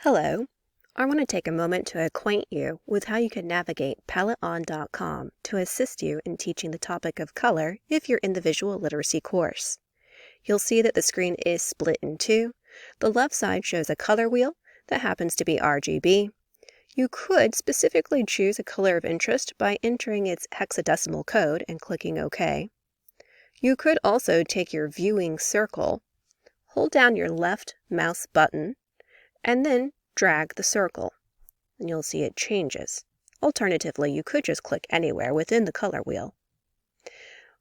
Hello. I want to take a moment to acquaint you with how you can navigate Paletton.com to assist you in teaching the topic of color if you're in the visual literacy course. You'll see that the screen is split in two. The left side shows a color wheel that happens to be RGB. You could specifically choose a color of interest by entering its hexadecimal code and clicking OK. You could also take your viewing circle, hold down your left mouse button, and then drag the circle, and you'll see it changes. Alternatively, you could just click anywhere within the color wheel.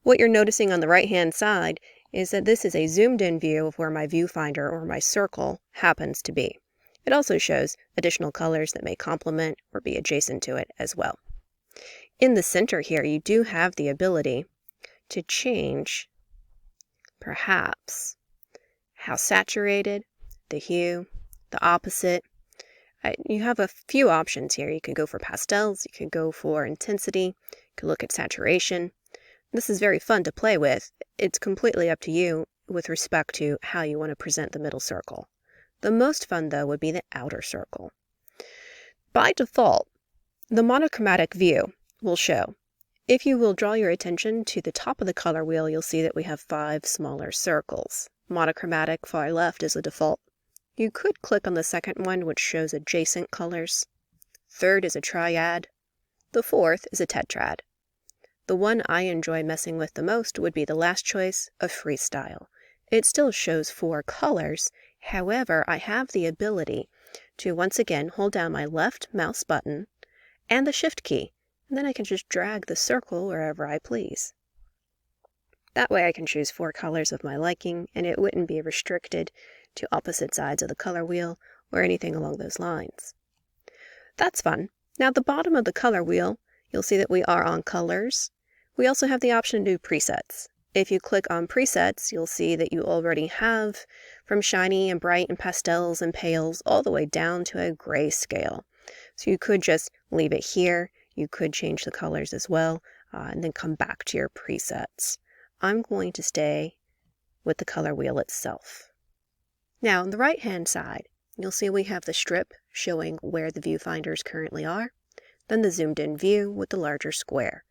What you're noticing on the right-hand side is that this is a zoomed-in view of where my viewfinder or my circle happens to be. It also shows additional colors that may complement or be adjacent to it as well. In the center here, you do have the ability to change, perhaps, how saturated, the hue, the opposite. You have a few options here. You can go for pastels, you can go for intensity, you can look at saturation. This is very fun to play with. It's completely up to you with respect to how you want to present the middle circle. The most fun, though, would be the outer circle. By default, the monochromatic view will show. If you will draw your attention to the top of the color wheel, you'll see that we have 5 smaller circles. Monochromatic far left is a default. You could click on the second one, which shows adjacent colors. Third is a triad. The fourth is a tetrad. The one I enjoy messing with the most would be the last choice of freestyle. It still shows 4 colors. However, I have the ability to once again hold down my left mouse button and the shift key, and then I can just drag the circle wherever I please. That way I can choose 4 colors of my liking, and it wouldn't be restricted to opposite sides of the color wheel or anything along those lines. That's fun. Now at the bottom of the color wheel, you'll see that we are on colors. We also have the option to do presets. If you click on presets, you'll see that you already have from shiny and bright and pastels and pales all the way down to a gray scale. So you could just leave it here. You could change the colors as well, and then come back to your presets. I'm going to stay with the color wheel itself. Now, on the right-hand side, you'll see we have the strip showing where the viewfinders currently are, then the zoomed-in view with the larger square.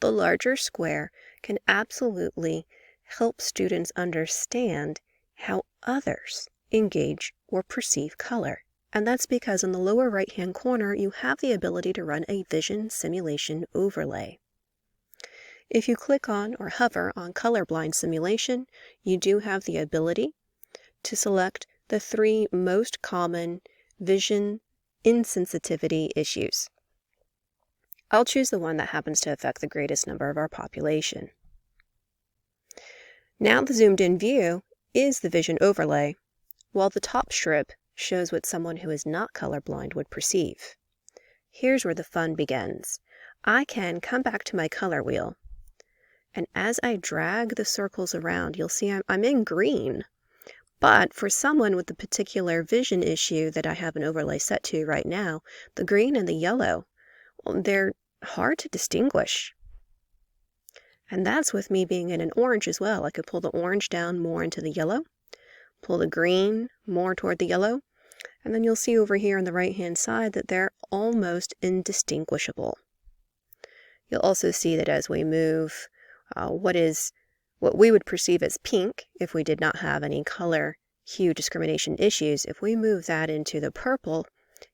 The larger square can absolutely help students understand how others engage or perceive color. And that's because in the lower right-hand corner, you have the ability to run a vision simulation overlay. If you click on or hover on colorblind simulation, you do have the ability to select the 3 most common vision insensitivity issues. I'll choose the one that happens to affect the greatest number of our population. Now the zoomed-in view is the vision overlay, while the top strip shows what someone who is not colorblind would perceive. Here's where the fun begins. I can come back to my color wheel, and as I drag the circles around, you'll see I'm in green. But for someone with the particular vision issue that I have an overlay set to right now, the green and the yellow, they're hard to distinguish. And that's with me being in an orange as well. I could pull the orange down more into the yellow, pull the green more toward the yellow, and then you'll see over here on the right-hand side that they're almost indistinguishable. You'll also see that as we move what we would perceive as pink, if we did not have any color hue discrimination issues, if we move that into the purple,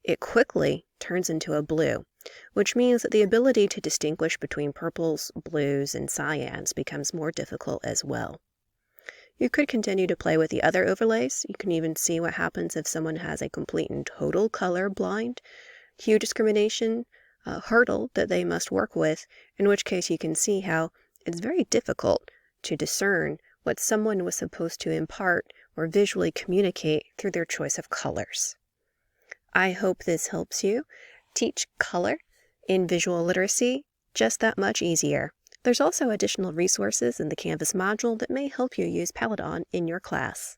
it quickly turns into a blue, which means that the ability to distinguish between purples, blues, and cyans becomes more difficult as well. You could continue to play with the other overlays. You can even see what happens if someone has a complete and total color blind hue discrimination hurdle that they must work with, in which case you can see how it's very difficult to discern what someone was supposed to impart or visually communicate through their choice of colors. I hope this helps you teach color in visual literacy just that much easier. There's also additional resources in the Canvas module that may help you use Paletton in your class.